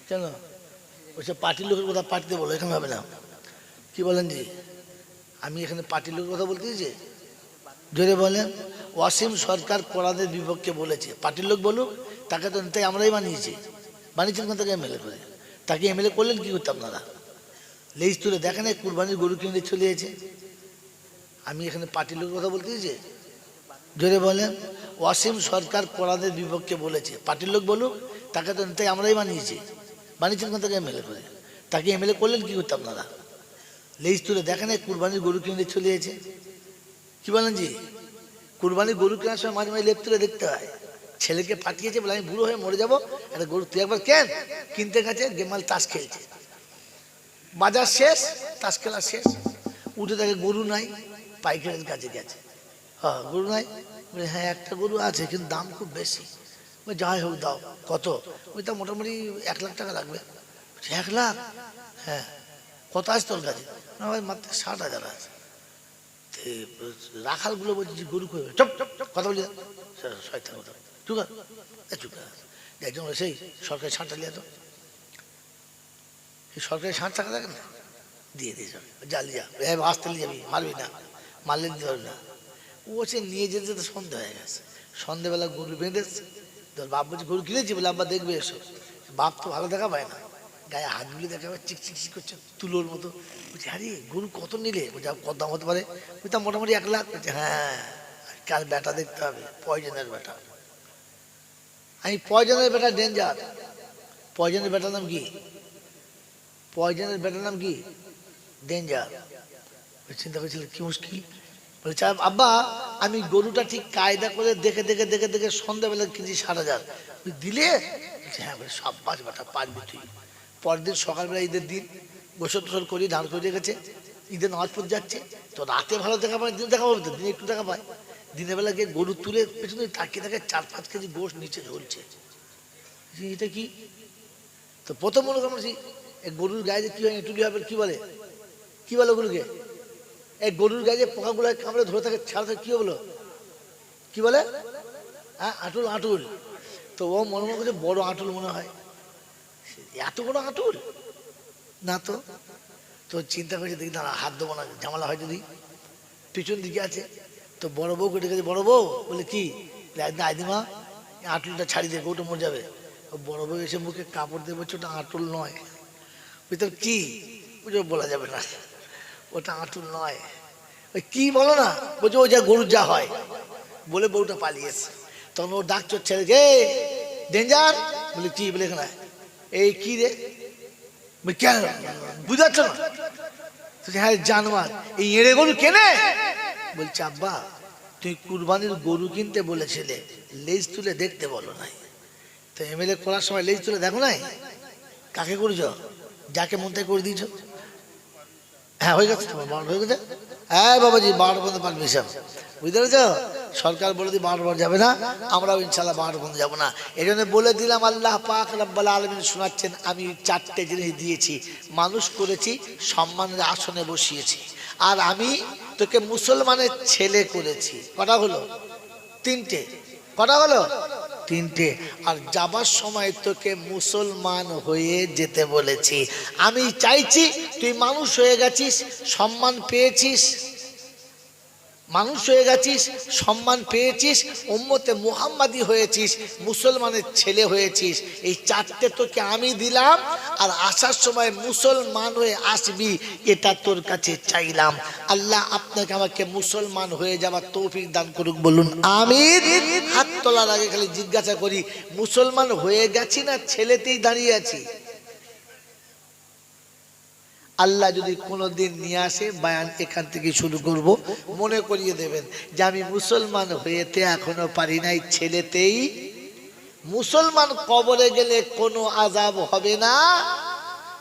কেন ওইসব পার্টির লোকের কথা পার্টিতে বলো, এখানে হবে না। কি বলেন জি? আমি এখানে পার্টির লোকের কথা বলতে দিয়েছি? জোরে বলেন। ওয়াসিম সরকার কোরআনের বিপক্ষে বলেছে, পার্টির লোক বলুক, তাকে তো তাই আমরাই বানিয়েছি। বানিয়েছেন কোন তাকে এমএলএ করে? তাকে এমএলএ করলেন কি করতে আপনারা? লেজ তুলে দেখেন কুরবানির গরু কিনে চলে গেছে। আমি এখানে পার্টির লোকের কথা বলতে দিয়েছি? জোরে বলেন। ওয়াসিম সরকার কোরআনের বিপক্ষে বলেছে, পার্টির লোক বলুক, তাকে তো তাই আমরাই বানিয়েছি। বানিয়েছেন কোন তাকে এমএলএ করে? তাকে এমএলএ করলেন কি করতে আপনারা? লেজ তুলে দেখেন কুরবানির গরু কিনে চলে গেছে। কি বলেন জি? কুরবানির গরু কেনার সময় মাঝে মাঝে লেপ তুলে দেখতে হয়। ছেলেকে পাঠিয়েছে বলে আমি বুড়ো হয়ে মরে যাবো, একটা গরু তুই একবার কেন। কিনতে গেছে, গেমাল তাস খেলছে, বাজার শেষ, তাস খেলা শেষ, উঠে দেখে গরু নাই। পাইকারের কাছে গেছে, হ্যাঁ গরু নাই। বলে হ্যাঁ একটা গরু আছে কিন্তু দাম খুব বেশি। যাই হোক দাও। কত? ওই তা মোটামুটি 1 লাখ টাকা লাগবে। 1 লাখ? হ্যাঁ। কত আছে তোর কাছে? মাত্র 60,000 আছে। রাখাল গুলো বলছে যে গরু করবে, চপ কথা বলি শয়তান কথা, চুপ চুপ। একজন সেই সরকারি ছাঁটটা নিয়ে তো, সরকারি ছাঁট টাকা দেখে না, দিয়ে দিয়েছ জালি যা আসতে নিয়ে যাবি, মারবি না, মারলে দিতে পারবি না। ও সে নিয়ে যেতে যেতে সন্ধে হয়ে গেছে। সন্ধেবেলা গরু বেঁধেছে, তোর বাপ বলছে গরু কিনেছি বলে আব্বা দেখবে এসো। বাপ তো ভালো দেখা পায় না, গায়ে হাতগুলি দেখা পায় চিক চিক চিক করছে তুলোর মতো। বলছি আরে গরু কত নিলে? বলছে কত দাম হতে পারে? বলছি মোটামুটি 1 লাখ। বলছে হ্যাঁ, কার বেটা দেখতে হবে, পয়জনের বেটা। আমি পয়জনের বেটা ডেঞ্জার। পয়জনের বেটার নাম কি? পয়জনের বেটার নাম কি? ডেঞ্জার। চিন্তা করেছিল কি মুশকিল। বলছে আব্বা আমি গরুটা ঠিক কায়দা করে দেখে দেখে দেখে দেখে সন্ধ্যাবেলা কিনছি 60,000, দিলে? হ্যাঁ। বলে সব বাস বেটা পারবি তুই। পরের দিন সকালবেলা ঈদের দিন গোসল টোসল করি, ধান করে রেখেছে, ঈদের নামাজ পড়তে যাচ্ছে। তো রাতে ভালো দেখা পায়, দিনে দেখা পাবে তো, দিনে একটু দেখা পায়। দিনের বেলা গিয়ে গরু তুলে পেছনে তাকিয়ে থাকে 4-5 কেজি গোশ নিচে ঝুলছে। এটা কি? তো প্রথম মনে করছি এই গরুর গায়ে যে কি হয় টুলি হবে, কি বলে, কি বলে ওগুলোকে? এই গরুর গায়ে যে পোকাগুলো কামড়ে ধরে থাকে ছাড়া থাকে, কি বলো, কি বলে? হ্যাঁ আঁটুল, আঁটুল। তো ও মনে মনে করছে বড় আঁটুল মনে হয়। এত বড় আঁটুল না তো। তো চিন্তা করছে দেখি দাঁড়া হাত দেবো না, ঝামেলা হয় যদি। পিছন দিকে আছে তো বড় বউ কেটে গেছে। বড় বউ বলে কি? আইদিমা আঁটুলটা ছাড়ি দিয়ে গরুটা মরে যাবে। বড় বউ এসে মুখে কাপড় দিয়ে বলছে ওটা আঁটুল নয়। ভিতর কি বুঝে বলা যাবে না, ওটা আঁটুল নয়। ওই কি বলো না, বলছে ও যা গরুর যা হয় বলে বউটা পালিয়েছে। তখন ও ডাক চোর ছেড়ে গে ডেঞ্জার। বলে কি? বলে এখানে এই কি রে? কেন বুঝাচ্ছ না? হ্যাঁ জানোয়ার, এই এড়ে গরু কেনে? বলছে আব্বা তুই কুরবানির গরু কিনতে বলেছিলে, লেজ তুলে দেখতে বলো নাই। তো এমএলএ করার সময় লেজ তুলে দেখো নাই? কাকে করেছ? যাকে মন থেকে করে দিয়েছ। হ্যাঁ হয়ে গেছে, হয়ে গেছে। হ্যাঁ বাবাজি 12 পর্যন্ত পারমিশন, বুঝতে পেরেছ? সরকার বলে দিই 12 পর্যন্ত যাবে না, আমরাও ইনশাল্লাহ 12 পর্যন্ত যাবো না। এই জন্য বলে দিলাম আল্লাহ পাক রব্বুল আলামিন শোনাচ্ছেন, আমি 4টে জিনিস দিয়েছি, মানুষ করেছি, সম্মানের আসনে বসিয়েছি, আর আমি তোকে মুসলমানের ছেলে করেছি। কটা হলো? 3টে। কটা হলো? 3টে। আর যাবার সময় তোকে মুসলমান হয়ে যেতে বলেছি। আমি চাইছি তুই মানুষ হয়ে গেছিস, সম্মান পেয়েছিস, মানুষ হয়ে গেছিস, সম্মান পেয়েছিস, উম্মতে মুহাম্মাদি হয়েছিস, মুসলমানের ছেলে হয়েছিস। এই 4টে তোকে আমি দিলাম, আর আসার সময় মুসলমান হয়ে আসবি, এটা তোর কাছে চাইলাম। আল্লাহ আপনাকে আমাকে মুসলমান হয়ে যাওয়ার তৌফিক দান করুক, বলুন আমিন। হাত তোলার আগে খালি জিজ্ঞাসা করি, মুসলমান হয়ে গেছি না ছেলেতেই দাঁড়িয়ে আছি? আল্লাহ যদি কোনোদিন নিয়ে আসে বায়ান এখান থেকে শুরু করব, মনে করিয়ে দেবেন যে আমি মুসলমান হয়েতে এখনো পারি নাই, ছেলেতেই। মুসলমান কবরে গেলে কোনো আযাব হবে না,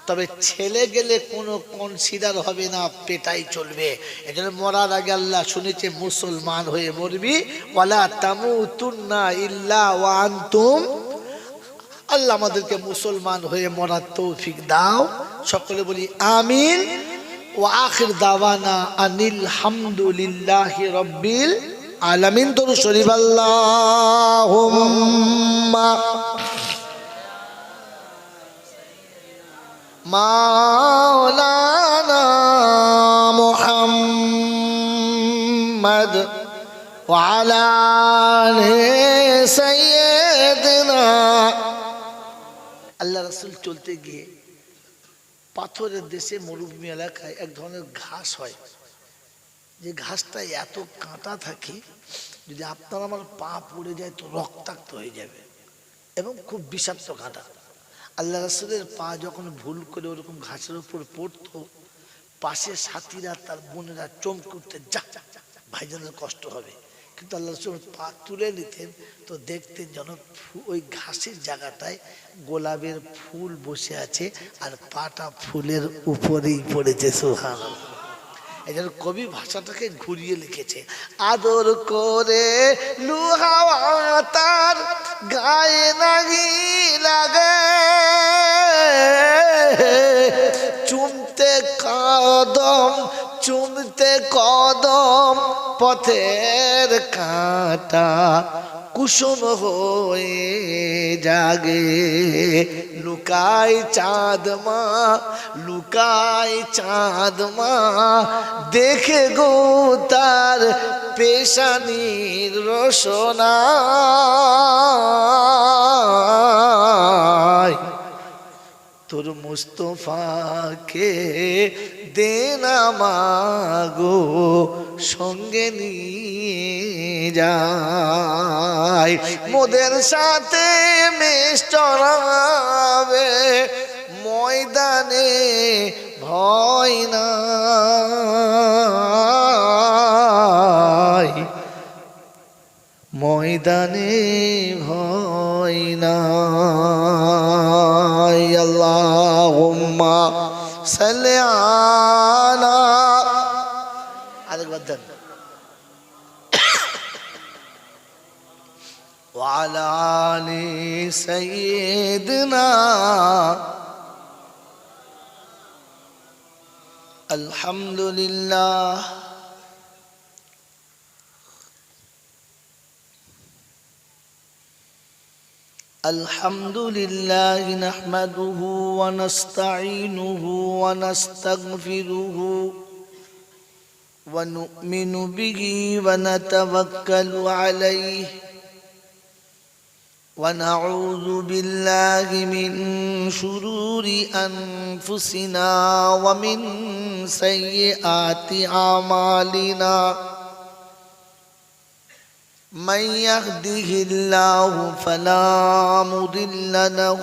তবে ছেলে গেলে কোনো কনসিডার হবে না, পেটাই চলবে। এজন্য মরার আগে আল্লাহ শুনেছে মুসলমান হয়ে মরবি, ওয়ালা তামুতুন্না ইল্লা ওয়া আনতুম। আল্লাহ আমাদেরকে মুসলমান হয়ে মরার তৌফিক দাও, সকলে বলি আমিন। ওয়া আখির দাওয়ানা আনিল হামদুলিল্লাহি রাব্বিল আলামিন। দরুদ শরীফ আল্লাহুম্মা মাওলানা মুহাম্মদ ওয়া আলা আলি সাইয়্যিদিনা। আল্লাহ রাসূল চলতে গিয়ে পাথরের দেশে মরুভূমি এলাকায় এক ধরনের ঘাস হয়, যে ঘাসটা এত কাঁটা থাকে, যদি আপনার আমার পা পড়ে যায় তো রক্তাক্ত হয়ে যাবে এবং খুব বিষাক্ত কাঁটা। আল্লাহ রাসূলের পা যখন ভুল করে ওরকম ঘাসের উপর পড়তো, পাশে সাথীরা তার বোনেরা চমকে উঠতে, যা ভাইজানের কষ্ট হবে, কিন্তু আল্লাহ রাসূল পা তুলে নিতেন তো দেখতেন যেন ওই ঘাসের জায়গাটায় গোলাপের ফুল বসে আছে আর পাটা ফুলের উপরেই পড়েছে। সুবহানাল্লাহ। এই জন্য কবি ভাষাটাকে ঘুরিয়ে লিখেছে, আদর করে লুহাওয়া তার গায়ে নাহি লাগে, চুমতে কদম চুমতে কদম পথের কাঁটা কুসুম হয়ে জাগে, লুকায় চাঁদ মা লুকায় চাঁদ মা দেখে গো তার পেশানির রোশনা। তোর মুস্তফাকে দে না মাগো সঙ্গে নিয়ে যায়, মোদের সাথে মেষ্টরাবে ময়দানে ভয় নাই, ময়দানে ভয় নাই। আল্লাহুম্মা সাল্লি আলা, আরেকবার দেন, ওয়া আলা আলি সাইয়্যিদিনা। আলহামদুলিল্লাহ। الحمد لله نحمده ونستعينه ونستغفره ونؤمن به ونتوكل عليه ونعوذ بالله من شرور أنفسنا ومن سيئات أعمالنا، من يهده الله فلا مضل له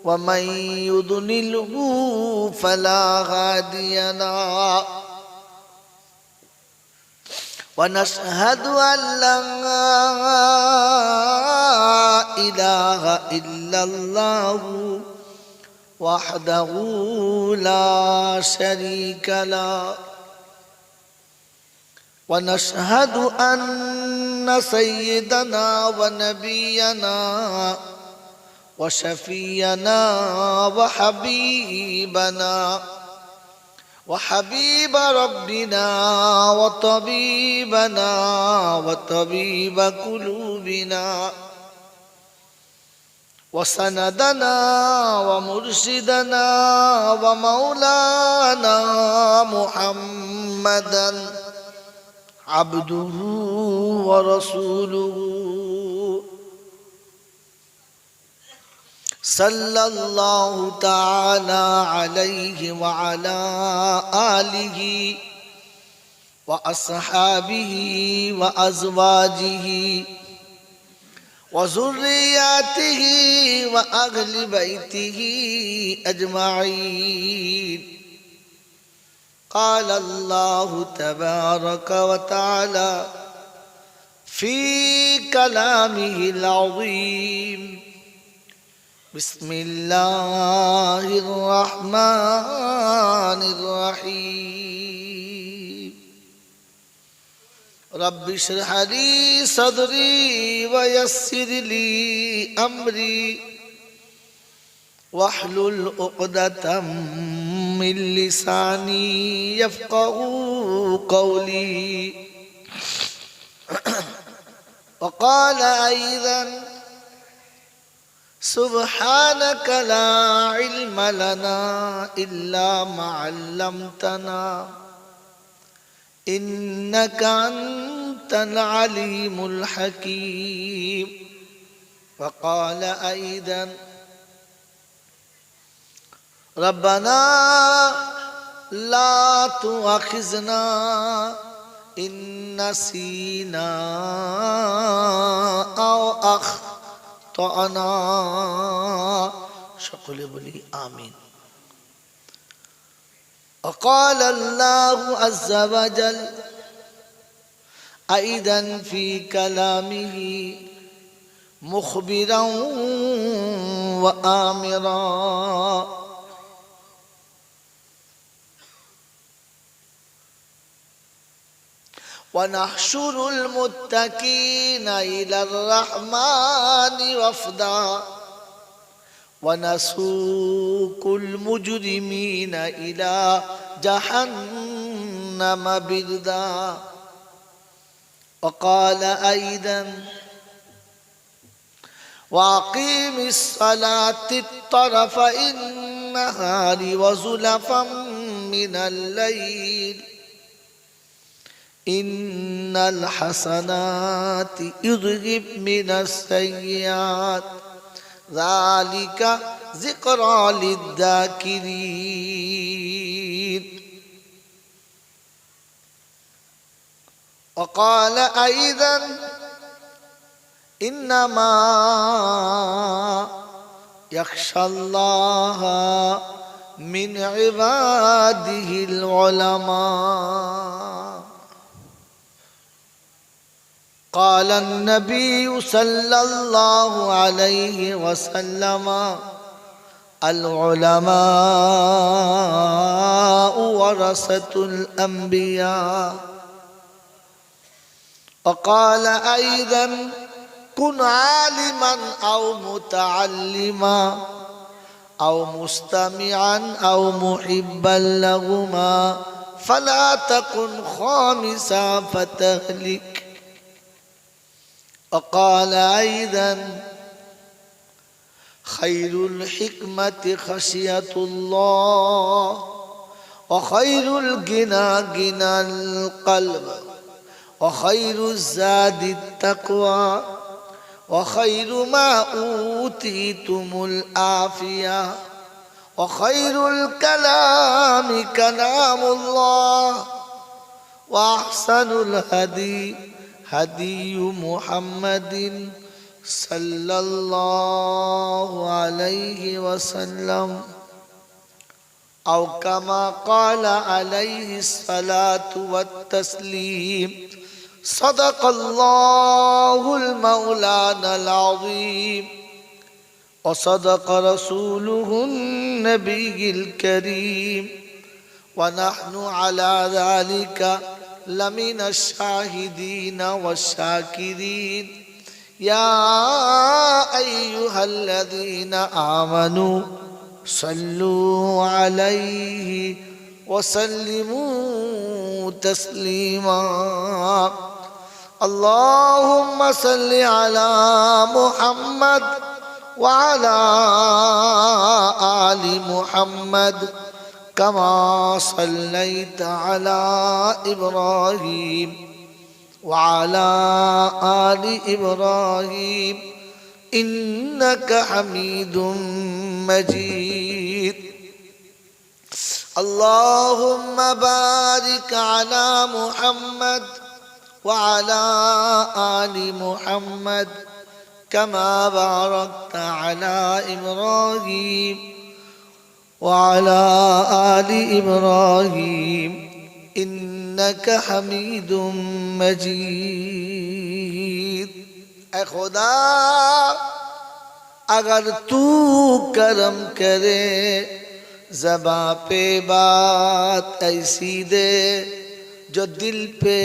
ومن يضلله فلا هادي له، ونشهد أن لا إله إلا الله وحده لا شريك له، ونشهد أن سيدنا ونبينا وشفينا وحبيبنا وحبيب ربنا وطبيبنا وطبيب قلوبنا وسندنا ومرشدنا ومولانا محمدا عبده ورسوله صلى الله تعالى عليه وعلى آله وأصحابه وأزواجه وذرياته وأهل بيته أجمعين. قال الله تبارك وتعالى في كلامه العظيم: بسم الله الرحمن الرحيم. رب اشرح لي صدري ويسر لي أمري واحلل عقدة من لساني يفقه قولي. وقال أيضا: سبحانك لا علم لنا إلا ما علمتنا إنك أنت العليم الحكيم. وقال أيضا ربنا لا تؤاخذنا إن نسينا أو أخطأنا সকলে বলি আমিন। وقال الله عز وجل أيضا في كلامه مخبرا وآمرا ونحشر المتقين إلى الرحمن وفدا ونسوق المجرمين إلى جهنم بردا. وقال أيضا وأقيم الصلاة طرفي النهار وزلفا من الليل إن الحسنات يذهبن السيئات ذلك ذكرى للذاكرين. وقال أيضا إنما يخشى الله من عباده العلماء. قال النبي صلى الله عليه وسلم العلماء ورثة الأنبياء. وقال أيضا كن عالما أو متعلما أو مستمعا أو محبا لهما فلا تكن خامسا فتهلك. وقال أيضا خير الحكمة خشية الله وخير الغنى غنى القلب وخير الزاد التقوى وخير ما أوتيتم العافية وخير الكلام كلام الله وأحسن الهدي هدي محمد صلى الله عليه وسلم أو كما قال عليه الصلاة والتسليم. صدق الله المولانا العظيم وصدق رسوله النبي الكريم ونحن على ذلك لمن الشاهدين والشاكرين. يا أيها الذين آمنوا صلوا عليه وسلموا تسليما. اللهم صل على محمد وعلى آل محمد كما صليت على إبراهيم وعلى آل إبراهيم إنك حميد مجيد. اللهم بارك على محمد وعلى آل محمد كما باركت على إبراهيم وعلى آل إبراهيم إنك حميد مجيد. اے خدا اگر تو کرم کرے زباں پہ بات ایسی دے جو دل پہ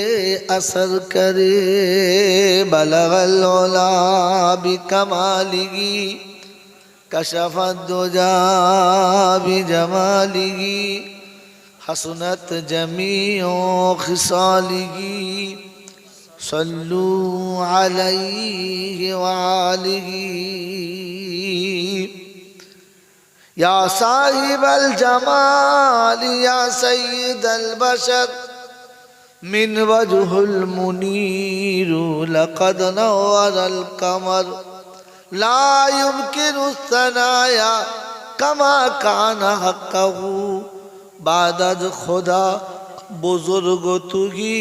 اثر کرے. بلغ العلا بکمالہ کشف الدجا بجمالہ حسنت جمیع خصالہ. صلوا علیہ وآلہ ইয়া সাহিবাল জামাল ইয়া সাইয়্যিদাল বাশার মিন ওয়াজহুল মুনীর লাকাদ নাওয়ারাল কামার লা ইউমকিনু সানায়া কামা কানা হাক্কাহু বাদাদ খোদা বুজুর্গ তুহি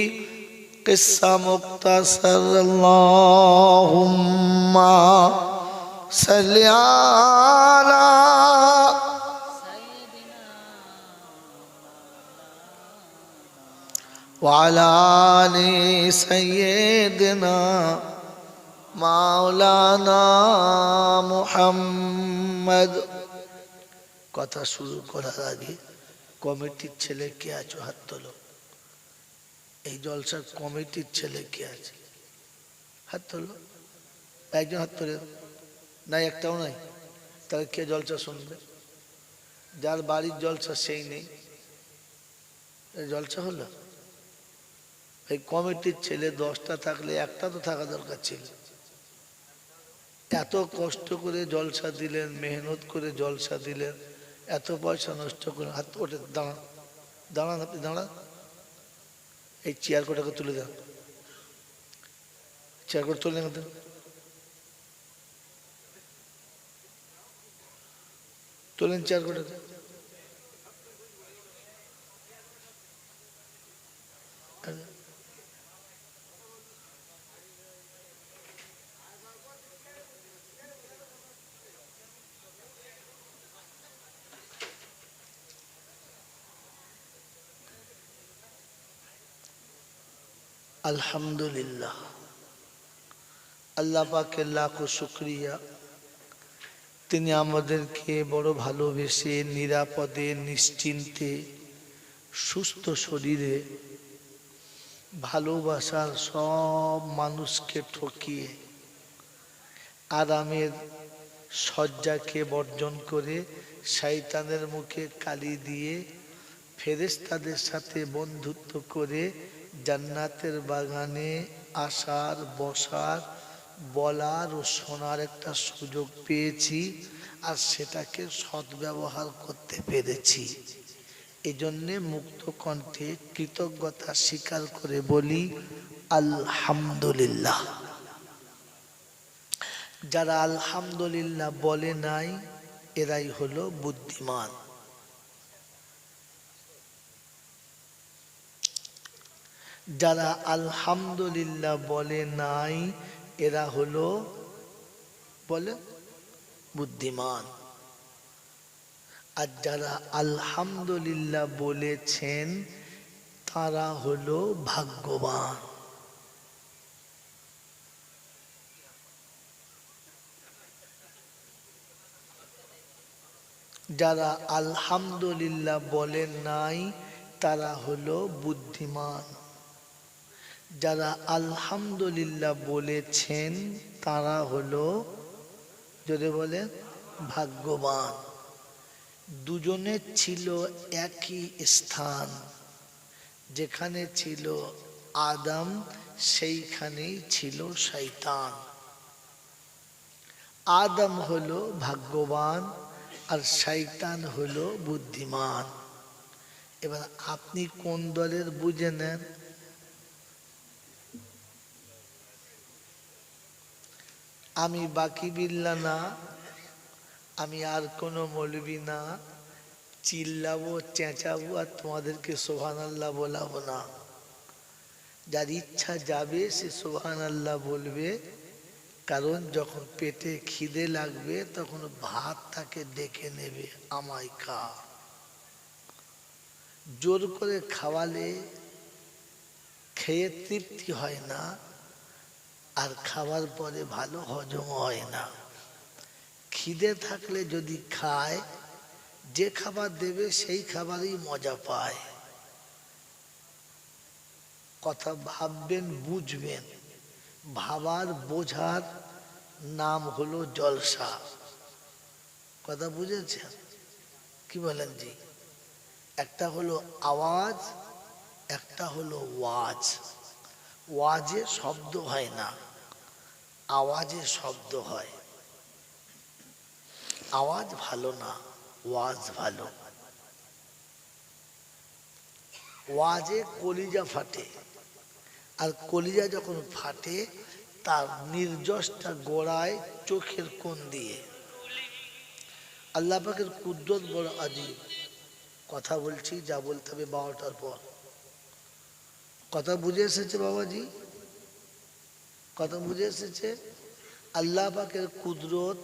কিসসা মুক্তাসার আল্লাহুম্মা সাল্লি আলা وعلى آل سيدنا মাওলানা মুহাম্মদ। কথা শুরু করার আগে কমিটির ছেলে কে আছো হাত তোলো। এই জলসার কমিটির ছেলে কে আছে হাত তোলো। একজন হাত তোলে নাই, একটাও নাই। তাহলে কে জলসা শুনবে? যার বাড়ির জলসা সেই নেই, জলসা হলো। এই কমিটির ছেলে 10টা থাকলে একটা তো থাকা দরকার ছিল। এত কষ্ট করে জলসা দিলেন, মেহনত করে জলসা দিলেন, এত পয়সা নষ্ট করে। হাত ওঠে, দাঁড়ান দাঁড়ান, আপনি দাঁড়ান। এই চেয়ার কোটাকে তুলে দেন, চেয়ার কোটা তুলে দেন, তোলেন চেয়ার কোটাকে। আলহামদুলিল্লাহ, আল্লাহ পাকের লাখো শুকরিয়া। তিনি আমাদেরকে বড় ভালোবেসে নিরাপদে নিশ্চিন্তে সুস্থ শরীরে ভালোবাসার সব মানুষকে ঠকিয়ে আরামের শয্যাকে বর্জন করে শয়তানের মুখে কালি দিয়ে ফেরেশতাদের সাথে বন্ধুত্ব করে জান্নাতের বাগানে আসার, বসার, বলার ও শোনার একটা সুযোগ পেয়েছি, আর সেটাকে সদ্ব্যবহার করতে পেরেছি। এজন্যে মুক্ত কণ্ঠে কৃতজ্ঞতা স্বীকার করে বলি আলহামদুলিল্লাহ। যারা আলহামদুলিল্লাহ বলে নাই এরাই হলো বুদ্ধিমান। যারা আলহামদুলিল্লাহ বলে নাই এরা হলো বলে বুদ্ধিমান। আর যারা আলহামদুলিল্লাহ বলেছেন তারা হলো ভাগ্যবান। যারা আলহামদুলিল্লাহ বলেন নাই তারা হলো বুদ্ধিমান। যারা আলহামদুলিল্লাহ বলেছেন তারা হলো, যদি বলেন, ভাগ্যবান। দুজনের ছিল একই স্থান, যেখানে ছিল আদম সেইখানেই ছিল শয়তান। আদম হলো ভাগ্যবান আর শয়তান হলো বুদ্ধিমান। এবার আপনি কোন দলের বুঝে নেন। আমি বাকি বিল্লা না, আমি আর কোনো মৌলবি না, চিল্লাবো চেঁচাবো আর তোমাদেরকে সুবহানাল্লাহ বলাবো না। যার ইচ্ছা যাবে সে সুবহানাল্লাহ বলবে, কারণ যখন পেটে খিদে লাগবে তখন ভাত তাকে ডেকে নেবে, আমায় খা। জোর করে খাওয়ালে খেয়ে তৃপ্তি হয় না, আর খাওয়ার পরে ভালো হজম হয় না। খিদে থাকলে যদি খায়, যে খাবার দেবে সেই খাবারই মজা পায়। কথা ভাববেন, বুঝবেন। ভাবার বোঝার নাম হলো জলসা। কথা বুঝেছেন? কি বলেন জি? একটা হলো আওয়াজ, একটা হলো ওয়াজ। ওয়াজে শব্দ হয় না, আওয়াজে শব্দ হয়। আওয়াজ ভালো না, ওয়াজ ভালো, ওয়াজে কলিজা ফাটে, আর কলিজা যখন ফাটে তার নির্যশটা গোড়ায় চোখের কোণ দিয়ে। আল্লাহ পাকের কুদরত বড় আজীব। কথা বলছি, যা বলতে হবে 12টার পর। কথা বুঝে এসেছে বাবাজি? কথা বুঝে এসেছে? আল্লাহ পাকের কুদরত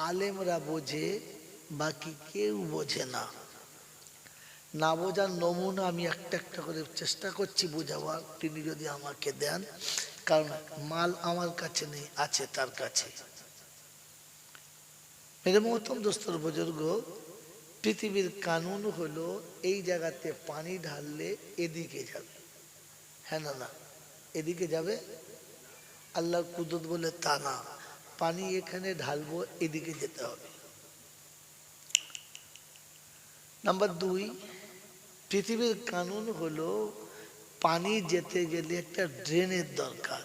আলেমরা বোঝে, বাকি কেউ বোঝে না। না বোঝার নমুনা আমি একটা একটা করে চেষ্টা করছি বোঝাবার, তিনি যদি আমাকে দেন, কারণ মাল আমার কাছে নেই, আছে তার কাছে। মেরে মোহতরম দোস্তর বুজুর্গ, পৃথিবীর কানুন হলো এই জায়গাতে পানি ঢাললে এদিকে যাবে, হ্যাঁ না না, এদিকে যাবে। আল্লাহর কুদরত বলে তা না, পানি এখানে ঢালবো, এদিকে যেতে হবে। নাম্বার 2, পৃথিবীর কানুন হলো পানি যেতে গেলে একটা ড্রেনের দরকার,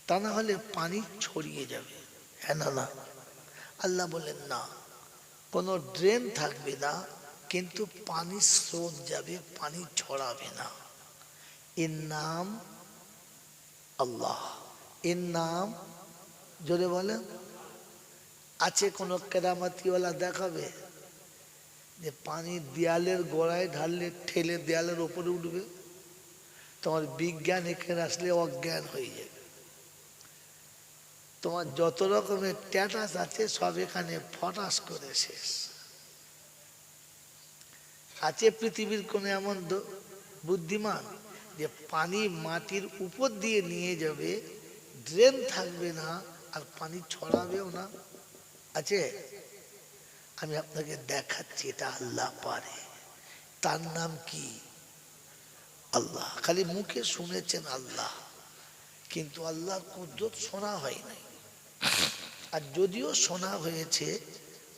তা না হলে পানি ছড়িয়ে যাবে, হ্যাঁ না না। আল্লাহ বলেন না, কোনো ড্রেন থাকবে না, কিন্তু পানি স্রোত যাবে, পানি ছড়াবে না। এর নাম আল্লাহ, এর নাম জোরে বলেন। আছে কোনো কেরামতিওয়ালা দেখাবে যে পানি দেয়ালের গোড়ায় ঢাললে ঠেলে দেয়ালের ওপরে উঠবে? তোমার বিজ্ঞান এখানে আসলে অজ্ঞান হয়ে যাবে। তোমার যত রকমের ট্যাটাস আছে সব এখানে ফটাস করে শেষ। আছে পৃথিবীর কোন এমন বুদ্ধিমান যে পানি মাটির উপর দিয়ে নিয়ে যাবে, ড্রেন থাকবে না, আর পানি ছড়াবেও না? আছে? আমি আপনাকে দেখাচ্ছি, এটা আল্লাহ পারে। তার নাম কি? আল্লাহ। খালি মুখে শুনেছেন আল্লাহ, কিন্তু আল্লাহর কুদরত শোনা হয় নাই। আর যদিও শোনা হয়েছে,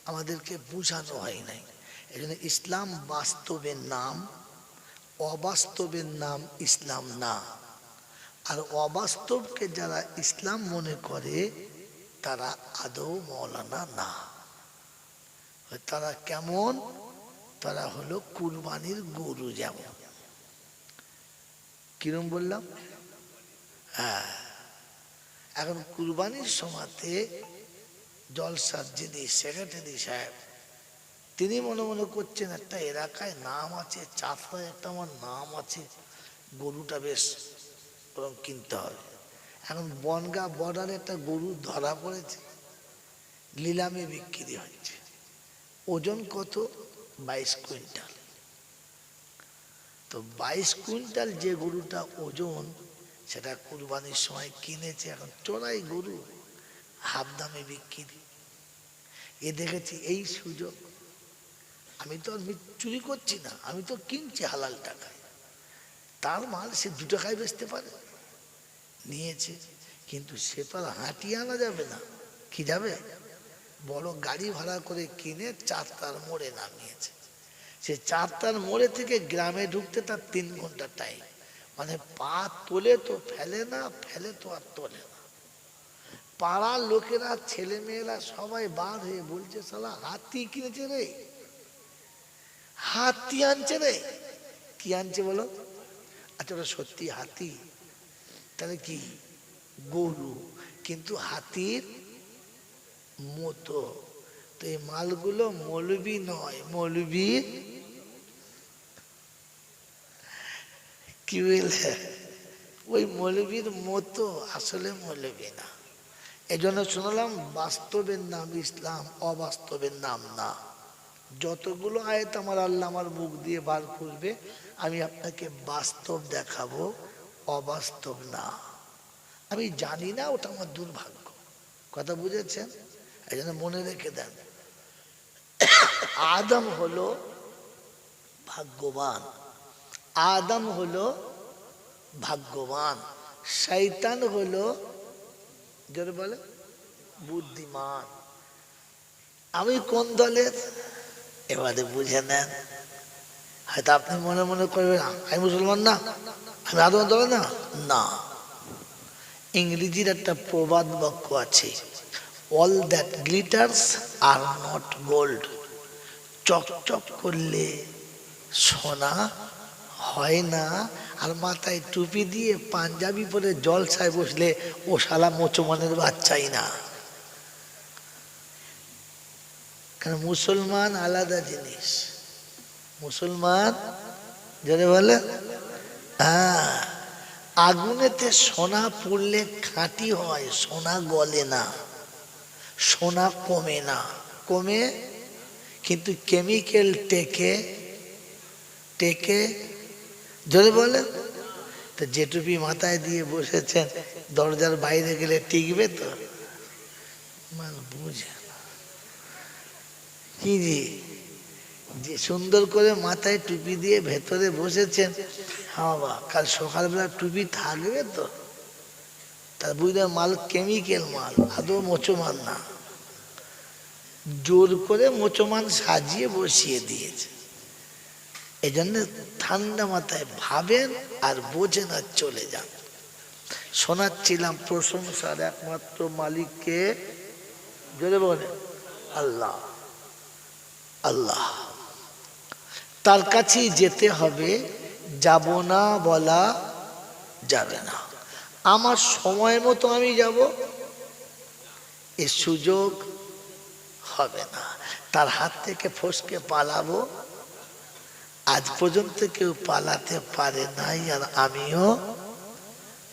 আমাদেরকে বুঝানো হয় নাই। এই জন্য ইসলাম বাস্তবের নাম, অবাস্তবের নাম ইসলাম না। আর অবাস্তবকে যারা ইসলাম মনে করে তারা আদৌ মৌলানা না। তারা কেমন? তারা হলো কুরবানির গরু। যেমন কিরম বললাম? হ্যাঁ, এখন কুরবানির সময়তে জলসার যিনি সেক্রেটারি সাহেব, তিনি মনে মনে করছেন একটা এলাকায় নাম আছে, চাতরায় একটা আমার নাম আছে, গরুটা বেশ ওরকম কিনতে হবে। এখন বনগাঁ বর্ডারে একটা গরু ধরা পড়েছে, নিলামে বিক্রি হচ্ছে। ওজন কত? 22 কুইন্টাল। তো 22 কুইন্টাল যে গরুটা ওজন, সেটা কুরবানির সময় কিনেছে। এখন চোরাই গরু, হাফ দামে বিক্রি। এ দেখেছি এই সুযোগ। আমি তো চুরি করছি না, আমি তো কিনছি হালাল টাকায়। তার মাল সে 2 টাকায় বেচতে পারে, নিয়েছে। কিন্তু সে তো আর হাঁটিয়ে আনা যাবে না। কি যাবে? বড় গাড়ি ভাড়া করে কিনে 4 তার মোড়ে নামিয়েছে। সে 4 তার মোড়ে থেকে গ্রামে ঢুকতে তার 3 ঘন্টা টাইম। মানে পা তোলে তো ফেলে না, ফেলে তো আর তোলে না। পাড়ার লোকেরা, ছেলে মেয়েরা সবাই বার হয়ে বলছে, শালা হাতি কিনেছে রে, হাতি আনছে রে। কি আনছে বলো? আচ্ছা, ওটা সত্যি হাতি? তাহলে কি? গরু, কিন্তু হাতির মতো। তো এই মালগুলো মৌলবি নয়, মৌলবীর কি বলে, ওই মৌলবীর মতো, আসলে মৌলবি না। এই জন্য শুনলাম বাস্তবের নাম ইসলাম, অবাস্তবের নাম না। যতগুলো আয়াত আমার আল্লাহ আমার মুখ দিয়ে বার করবে, আমি আপনাকে বাস্তব দেখাবো, অবাস্তব না। আমি জানি না, ওটা আমার দুর্ভাগ্য। কথা বুঝেছেন? এই জন্য মনে রেখে দেন, আদম হলো ভাগ্যবান, আদম হলো ভাগ্যবান, শয়তান হলো যারা বলে বুদ্ধিমান। আমি কোন দলের? এবারে বুঝে নেন। হয়তো আপনি মনে মনে করবেন আমি মুসলমান না, আমি আদম দলে না। না, ইংরেজির একটা প্রবাদ বাক্য আছে, all that glitters are not gold. চকচক করলে সোনা হয় না। আর মাথায় টুপি দিয়ে পাঞ্জাবি পরে জলসায় বসলে ও শালা মোচমানের বাচ্চাই না। কারণ মুসলমান আলাদা জিনিস। মুসলমান যারা বলে হ্যাঁ, আগুনেতে সোনা পুড়লে খাঁটি হয়, সোনা গলে না, সোনা কমে না। কমে কিন্তু কেমিক্যাল টেকে টেকে যদি বলে তো যে টুপি মাথায় দিয়ে বসেছেন দরজার বাইরে গেলে টিকবে তো? বুঝে কি যে সুন্দর করে মাথায় টুপি দিয়ে ভেতরে বসেছেন, হ্যাঁ বাবা কাল সকালবেলা টুপি থাকবে তো? তার বুঝলে মাল কেমিক্যাল মাল, আদৌ মোচমান না। জোর করে মোচমান সাজিয়ে বসিয়ে দিয়েছে। এই জন্য ঠান্ডা মাথায় ভাবেন আর বোঝেন আর চলে যান। শোনাচ্ছিলাম প্রশংসার একমাত্র মালিককে, জোরে বলে আল্লাহ। আল্লাহ তার কাছেই যেতে হবে, যাব না বলা যাবে না। আমার সময় মতো আমি যাব এ সুযোগ হবে না। তার হাত থেকে ফসকে পালাবো, আজ পর্যন্ত কেউ পালাতে পারে নাই, আর আমিও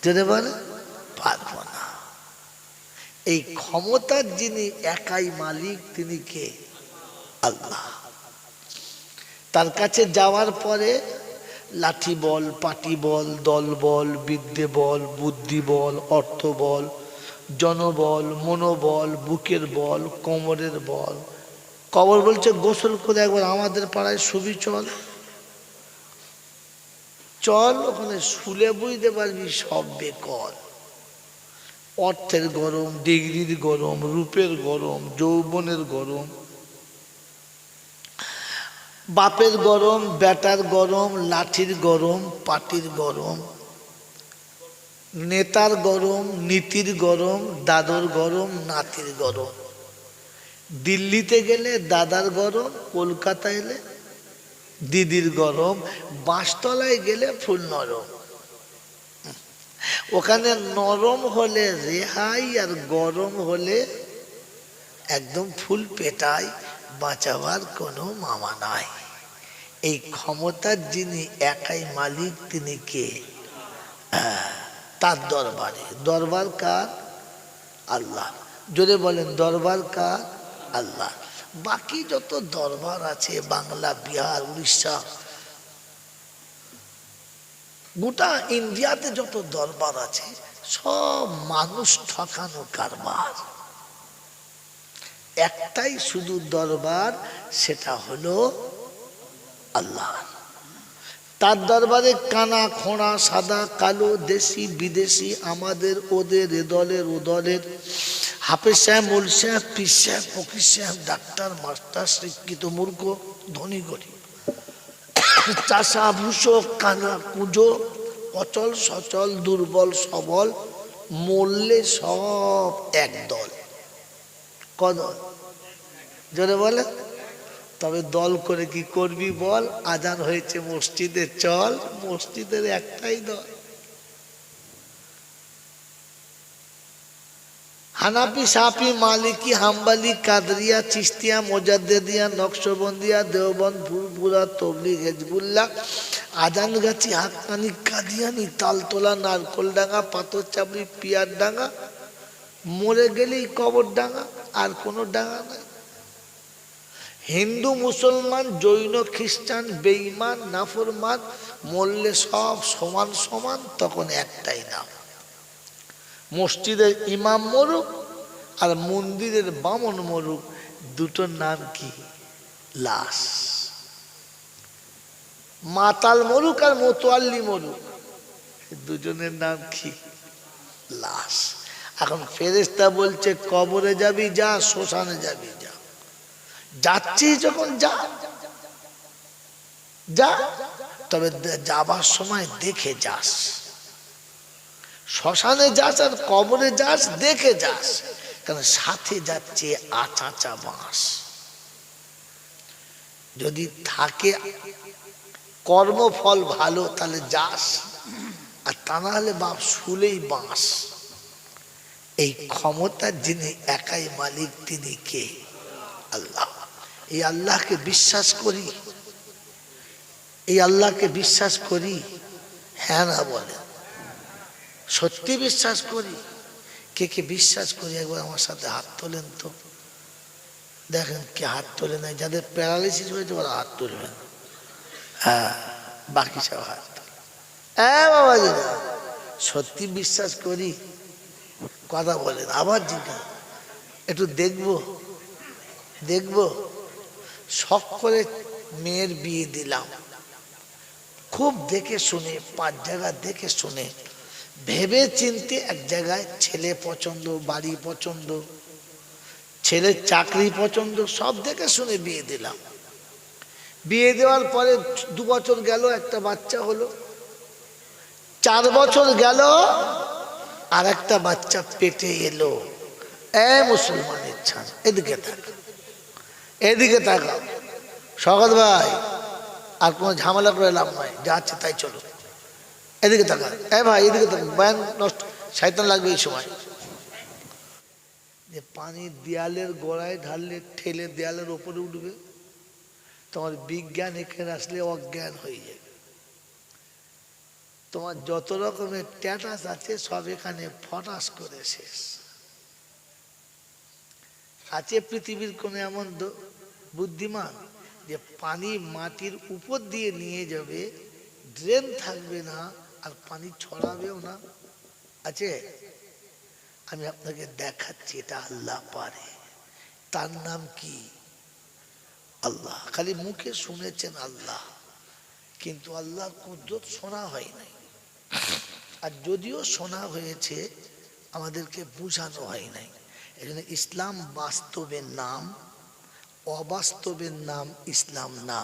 যদি বলে পারবো না। এই ক্ষমতার যিনি একাই মালিক তিনি কে? আল্লাহ। তার কাছে যাওয়ার পরে লাঠি বল, পাটি বল, দল বল, বিদ্যে বল, বুদ্ধি বল, অর্থ বল, জনবল, মনোবল, বুকের বল, কোমরের বল। কবর বলছে গোসল করে একবার আমাদের পাড়ায় শুবি, চল চল, ওখানে শুলে বুঝতে পারবি সব বেকল। অর্থের গরম, ডিগ্রির গরম, রূপের গরম, যৌবনের গরম, বাপের গরম, বেটার গরম, লাঠির গরম, পাটির গরম, নেতার গরম, নীতির গরম, দাদর গরম, নাতির গরম। দিল্লিতে গেলে দাদার গরম, কলকাতা এলে দিদির গরম, বাঁশতলায় গেলে ফুল নরম। ওখানে নরম হলে রেহাই, আর গরম হলে একদম ফুল পেটাই, বাঁচাবার কোনো মামা নাই। এই ক্ষমতার যিনি একাই মালিক তিনি কে? তার দরবারে। দরবার কার? আল্লাহ। জোরে বলেন দরবার কার? আল্লাহ। বাকি যত দরবার আছে বাংলা, বিহার, উড়িষ্যা, গোটা ইন্ডিয়াতে যত দরবার আছে সব মানুষ ঠকানো কারবার। একটাই শুধু দরবার, সেটা হলো আল্লাহ। তার দরবারে কানা খোঁড়া, সাদা কালো, দেশি বিদেশি, আমাদের ওদের, এ দলের ও দলের, হাফেজ সাহেব, মোল সাহেব, পীর সাহেব, ফকির সাহেব, ডাক্তার, মাস্টার, শিক্ষিত মূর্খ, ধনী গরিব, চাষা ভূষো, কানা কুজো, অচল সচল, দুর্বল সবল, মরলে সব এক দল। কদল? জোরে বলে। তবে দল করে কি করবি বল? আজান হয়েছে মসজিদে চল, মসজিদের একটাই দল। হানাফি, সাফি, মালিকি, হাম্বালি, কাদরিয়া, চিস্তিয়া, মোজাদ্দেদিয়া, নকশবন্দিয়া, দেওবন্দ, ফুরফুরা, তবলিগ, হেজবুল্লাহ, আজানগাছি, হাক্কানি, কাদিয়ানি, তালতলা, নারকোলডাঙ্গা, পাথরচাপড়ি, পিয়ারডাঙ্গা, মরে গেলেই কবর ডাঙ্গা, আর কোনো ডাঙ্গা নাই। হিন্দু, মুসলমান, জৈন, খ্রিস্টান, বেঈমান, নাফরমান, মরলে সব সমান সমান, তখন একটাই নাম। মসজিদের ইমাম মরুক আর মন্দিরের বামন মরুক, দুটোর নাম কি? লাশ। মাতাল মরুক আর মোতোয়াল্লি মরুক, দুজনের নাম কি? লাশ। এখন ফেরেশতা বলছে কবরে যাবি যা, শ্মশানে যাবি যা। যাচ্ছিস যখন যা যা, তবে যাবার সময় দেখে যাস। শ্মশানে যাস আর কবরে যাস দেখে যাস। কারণ সাথে যাচ্ছে আচাচা বাঁশ। যদি থাকে কর্মফল ভালো তাহলে যাস, আর তা না হলে বাপ শুলেই বাঁশ। এই ক্ষমতার যিনি একাই মালিক তিনি কে? আল্লাহ। এই আল্লাহকে বিশ্বাস করি, এই আল্লাহকে বিশ্বাস করি, হ্যাঁ না বলে? সত্যি বিশ্বাস করি? কে কে বিশ্বাস করি একবার আমার সাথে হাত তোলেন তো। দেখেন কে হাত তোলে নাই। যাদের প্যারালাইসিস হয়েছে ওরা হাত তুলবেন, হ্যাঁ, বাকি সব হাত তোলে। হ্যাঁ বাবা, সত্যি বিশ্বাস করি? কথা বলেন, আবার জিজ্ঞাসা একটু দেখবো দেখবো। শখ করে মেয়ের বিয়ে দিলাম, খুব দেখে শুনে, 5 জায়গা দেখে শুনে ভেবে চিনতে এক জায়গায় ছেলে পছন্দ, বাড়ি পছন্দ, ছেলের চাকরি পছন্দ, সব দেখে শুনে বিয়ে দিলাম। বিয়ে দেওয়ার পরে 2 বছর গেল, একটা বাচ্চা হলো। 4 বছর গেল, আর একটা বাচ্চা পেটে এলো। মুসলমানের ছান, এদিকে থাক, এদিকে তাকাও। শওকত ভাই, আর কোনো ঝামেলা করে লাভ নয়, যা আছে তাই চলো। এদিকে তাকা, ভাই এদিকে তাকা, বয়ান নষ্ট, শয়তান লাগবে এই সময়। যে পানি দেয়ালের গোড়ায় ঢাললে ঠেলে দেয়ালের ওপরে উঠবে, তোমার বিজ্ঞান এখানে আসলে অজ্ঞান হয়ে যাবে। তোমার যত রকমের ট্যাটাস আছে সব এখানে ফটাস করে শেষ। আছে পৃথিবীর কোন এমন বুদ্ধিমান যে পানি মাটির উপর দিয়ে নিয়ে যাবে, ড্রেন থাকবে না, আর পানি ছড়াবেও না? আছে? আমি আপনাকে দেখাচ্ছি, এটা আল্লাহ পারে। তার নাম কি? আল্লাহ। খালি মুখে শুনেছেন আল্লাহ, কিন্তু আল্লাহর কুদরত শোনা হয় নাই। আর যদিও শোনা হয়েছে, আমাদেরকে বুঝানো হয় নাই। এই জন্য ইসলাম বাস্তবের নাম, অবাস্তবের নাম ইসলাম না।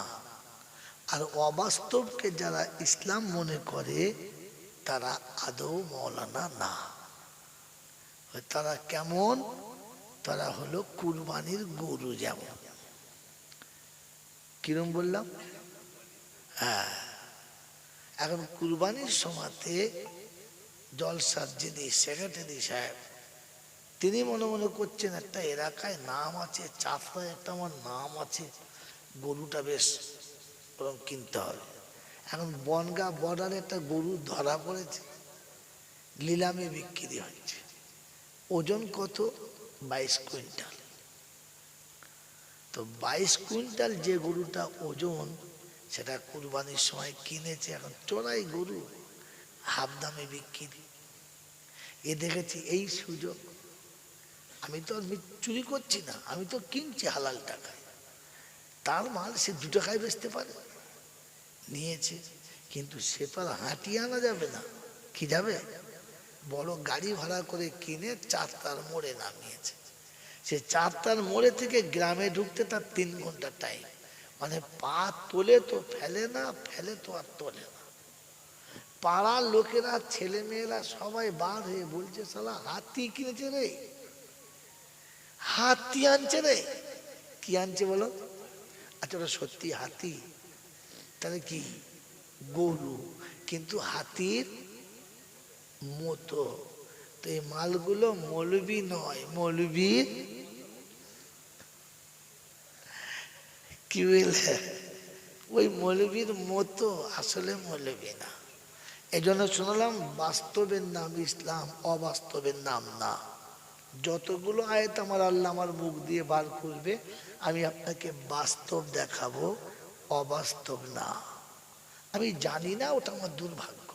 আর অবাস্তবকে যারা ইসলাম মনে করে তারা আদৌ মৌলানা না। তারা কেমন? তারা হলো কুরবানির গরু। যেমন কিরম বললাম? হ্যাঁ, এখন কুরবানির সময়তে জলসার যিনি সেক্রেটারি সাহেব, তিনি মনে মনে করছেন একটা এলাকায় নাম আছে, চাষায় একটা আমার নাম আছে, গরুটা বেশ ওরকম কিনতে হবে। এখন বনগা বর্ডারে একটা গরু ধরা পড়েছে, নিলামে বিক্রি হচ্ছে। ওজন কত? 22 কুইন্টাল। তো 22 কুইন্টাল যে গরুটা ওজন, সেটা কুরবানির সময় কিনেছে। এখন চোরাই গরু, হাফ দামে বিক্রি। এ দেখেছি এই সুযোগ। আমি তো আর চুরি করছি না, আমি তো কিনছি হালাল টাকায়। তার মাল সে 2 টাকায় বেচতে পারে, নিয়েছে। কিন্তু সে তো আর হাঁটিয়ে আনা যাবে না। কি যাবে? বড় গাড়ি ভাড়া করে কিনে 4 তার মোড়ে নামিয়েছে। সে 4 তার মোড়ে থেকে গ্রামে ঢুকতে তার 3 ঘন্টা টাইম। মানে পা তোলে তো ফেলে না, ফেলে তো আর তোলে না। পাড়ার লোকেরা, ছেলে মেয়েরা সবাই বার হয়ে বলছে, শালা হাতি কিনেছে রে, হাতি আনছে রে। কি আনছে বলো? আচ্ছা, ওটা সত্যি হাতি? তাহলে কি? গরু, কিন্তু হাতির মতো। তো এই মালগুলো মৌলবি নয়, মৌলবীর কি বলে, ওই মৌলবীর মতো, আসলে মৌলবি না। এই জন্য শুনলাম বাস্তবের নাম ইসলাম, অবাস্তবের নাম না। যতগুলো আয়াত আমার আল্লাহ আমার মুখ দিয়ে বার করবে, আমি আপনাকে বাস্তব দেখাবো, অবাস্তব না। আমি জানি না, ওটা আমার দুর্ভাগ্য।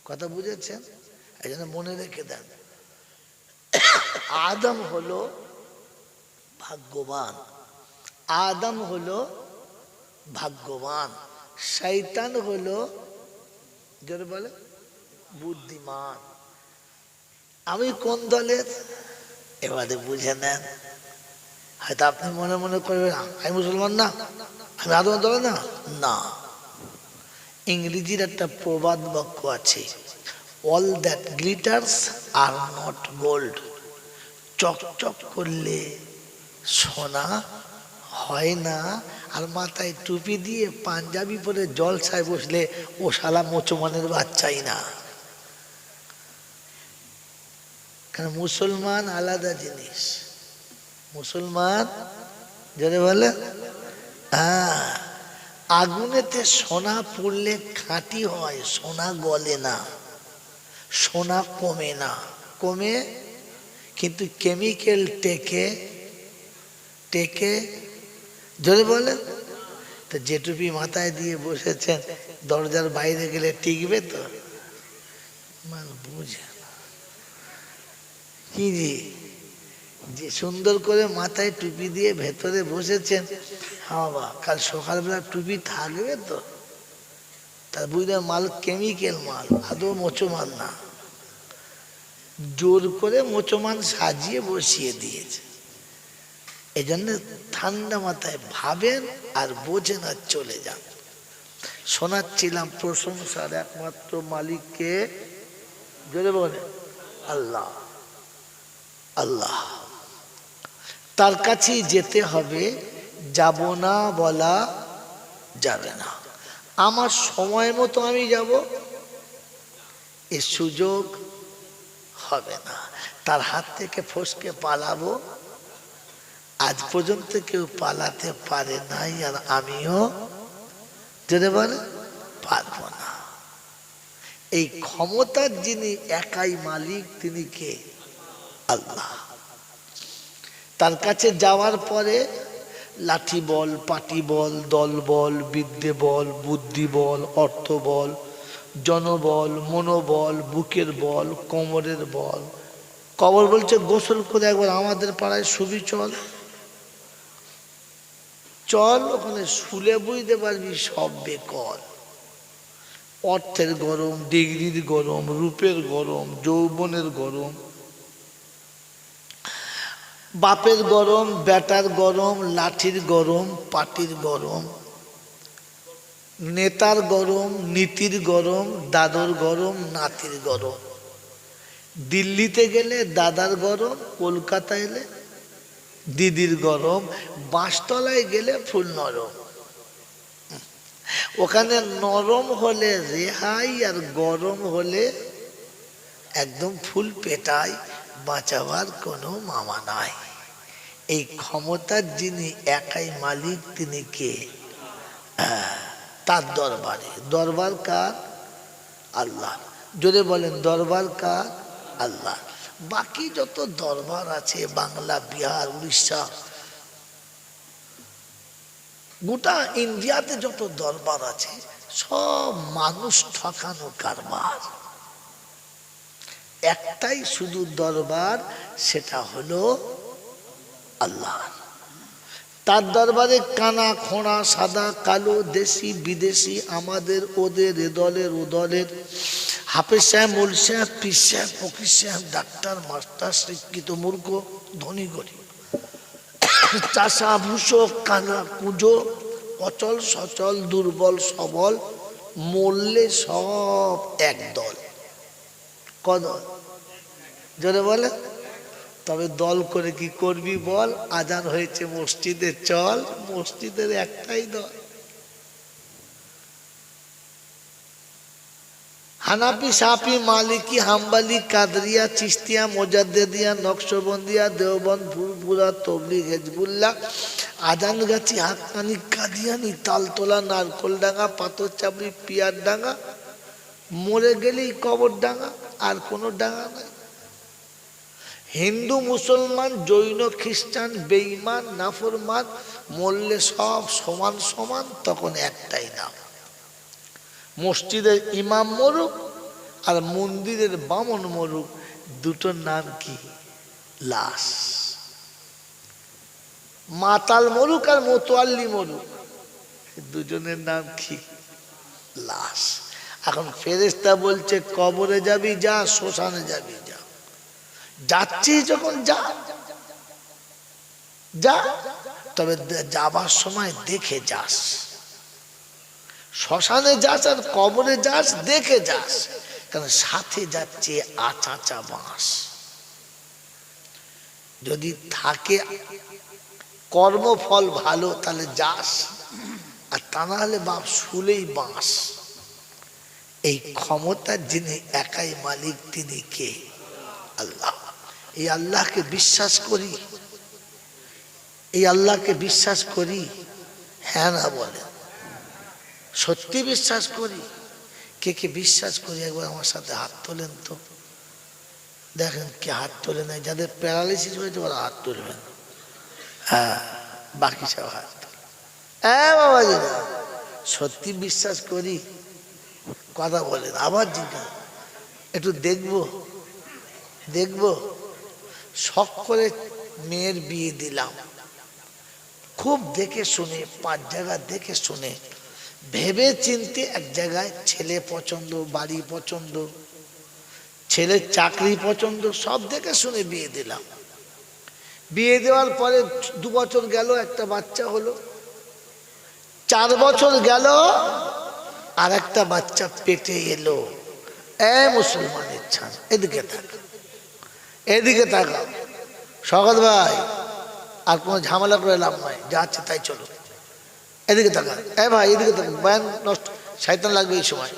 কথা বুঝেছেন? এই জন্য মনে রেখে দেন, আদম হলো ভাগ্যবান, আদম হলো ভাগ্যবান, শয়তান হলো, যারা বলে, বুদ্ধিমান। আমি কোন দলের? এবারে বুঝে নেন। হয়তো আপনি মনে মনে করবেন আমি মুসলমান না, আমি আদম দলে না। না, ইংরেজির একটা প্রবাদ বাক্য আছে, all that glitters are not gold. চকচক করলে সোনা হয় না, আর মাথায় টুপি দিয়ে পাঞ্জাবি পরে জলসায় বসলে ও শালা মোচমানের বাচ্চাই না। কারণ মুসলমান আলাদা জিনিস। মুসলমান যারা বলে হ্যাঁ, আগুনেতে সোনা পড়লে খাঁটি হয়, সোনা গলে না, সোনা কমে না, কমে কিন্তু কেমিক্যাল টেকে টেকে যদি বলে তো যে টুপি মাথায় দিয়ে বসেছেন দরজার বাইরে গেলে টিকবে তো? বুঝে কি যে সুন্দর করে মাথায় টুপি দিয়ে ভেতরে বসেছেন, হ্যাঁ বা কাল সকালবেলা টুপি থাকবে তো? তার বুঝলে মাল কেমিক্যাল মাল, আদৌ মোচমান না, জোর করে মোচমান সাজিয়ে বসিয়ে দিয়েছে। এই জন্য ঠান্ডা মাথায় ভাবেন আর বোঝেন আর চলে যান। শোনাচ্ছিলাম প্রশংসার একমাত্র মালিককে, জোরে বলে আল্লাহ। আল্লাহ তার কাছেই যেতে হবে, যাব না বলা যাবে না। আমার সময় মতো আমি যাব এ সুযোগ হবে না। তার হাত থেকে ফসকে পালাবো, আজ পর্যন্ত কেউ পালাতে পারে নাই, আর আমিও যদি বলে পারবো না। এই ক্ষমতার যিনি একাই মালিক তিনি কে? আল্লাহ। তার কাছে যাওয়ার পরে লাঠি বল, পাটি বল, দল বল, বিদ্যে বল, বুদ্ধি বল, অর্থ বল, জনবল, মনোবল, বুকের বল, কোমরের বল। কবর বলছে গোসল করে একবার আমাদের পাড়ায় শুবি, চল চল, ওখানে শুলে বুঝতে পারবি সব বেকল। অর্থের গরম, ডিগ্রির গরম, রূপের গরম, যৌবনের গরম, বাপের গরম, বেটার গরম, লাঠির গরম, পাটির গরম, নেতার গরম, নীতির গরম, দাদর গরম, নাতির গরম। দিল্লিতে গেলে দাদার গরম, কলকাতা এলে দিদির গরম, বাঁশতলায় গেলে ফুল নরম। ওখানে নরম হলে রেহাই, আর গরম হলে একদম ফুল পেটাই, বাঁচাবার কোনো মামা নাই। এই ক্ষমতার যিনি একাই মালিক তিনি কে? তার দরবারে। দরবার কার? আল্লাহ। যদি বলেন দরবার কার? আল্লাহ। বাকি যত দরবার আছে বাংলা, বিহার, উড়িষ্যা, গোটা ইন্ডিয়াতে যত দরবার আছে সব মানুষ ঠকানো কারবার। একটাই শুধু দরবার, সেটা হলো আল্লাহ। তার দরবারে কানা খোঁড়া, সাদা কালো, দেশি বিদেশি, আমাদের ওদের, এ দলের ও দলের, হাফেজ সাহেব, মোল সাহেব, পীর সাহেব, ফকির সাহেব, ডাক্তার, মাস্টার, শিক্ষিত, মূর্খ, ধনী গরিব, চাষা ভূষক, কানা কুঁজো, অচল সচল, দুর্বল সবল, মরলে সব এক দল। কদল জোরে বলে। তবে দল করে কি করবি বল? আজান হয়েছে মসজিদে চল, মসজিদের একটাই দল। হানাফি, সাফি, মালিকি, হাম্বালি, কাদরিয়া, চিস্তিয়া, মোজাদ্দেদিয়া, নকশবন্দিয়া, দেওবন্দ, ফুরফুরা, তবলিগ, হেজবুল্লাহ, আজানগাছি, হাক্কানি, কাদিয়ানি, তালতলা, নারকোলডাঙ্গা, পাথরচাপড়ি, পিয়ারডাঙ্গা, মরে গেলেই কবর ডাঙ্গা, আর কোনো ডাঙ্গা নাই। হিন্দু, মুসলমান, জৈন, খ্রিস্টান, বেঈমান, নাফরমান, মরলে সব সমান সমান, তখন একটাই নাম। মসজিদের ইমাম মরুক আর মন্দিরের বামন মরুক, দুটোর নাম কি? লাশ। মাতাল মরুক আর মোতোয়াল্লি মরুক, দুজনের নাম কি? লাশ। এখন ফেরেশতা বলছে কবরে যাবি যা, শ্মশানে যাবি যা। যাচ্ছিস যখন যা যা, তবে যাবার সময় দেখে যাস। শ্মশানে যাস আর কবরে যাস দেখে যাস, কারণ সাথে যাচ্ছে আচাচা বাঁশ। যদি থাকে কর্মফল ভালো তাহলে যাস, আর তা না হলে বাপ শুলেই বাঁশ। এই ক্ষমতার যিনি একাই মালিক তিনি কে? আল্লাহ। এই আল্লাহকে বিশ্বাস করি, এই আল্লাহকে বিশ্বাস করি, হ্যাঁ না বলেন? সত্যি বিশ্বাস করি? কে কে বিশ্বাস করি একবার আমার সাথে হাত তোলেন তো। দেখেন কে হাত তোলে নাই। যাদের প্যারালাইসিস হয়েছে ওরা হাত তুলবেন। হ্যাঁ, বাকি সব হাত তোলে। হ্যাঁ বাবাজি, সত্যি বিশ্বাস করি? কথা বলেন, আবার জিজ্ঞাসা। একটু দেখবো দেখবো। শখ করে মেয়ের বিয়ে দিলাম, খুব দেখে শুনে, 5 জায়গা দেখে শুনে, ভেবে চিনতে এক জায়গায় ছেলে পছন্দ, বাড়ি পছন্দ, ছেলের চাকরি পছন্দ, সব দেখে শুনে বিয়ে দিলাম। বিয়ে দেওয়ার পরে 2 বছর গেল, একটা বাচ্চা হলো। 4 বছর গেল, আর একটা বাচ্চা পেটে এলো। মুসলমানের ছাড়, এদিকে থাক, এদিকে থাকা। শওকত ভাই, আর কোনো ঝামেলা করে লাভ নয়, যাচ্ছে তাই চলো। এদিকে থাকা। ভাই এদিকে থাকা, বয়ান নষ্ট, শয়তান লাগবে এই সময়।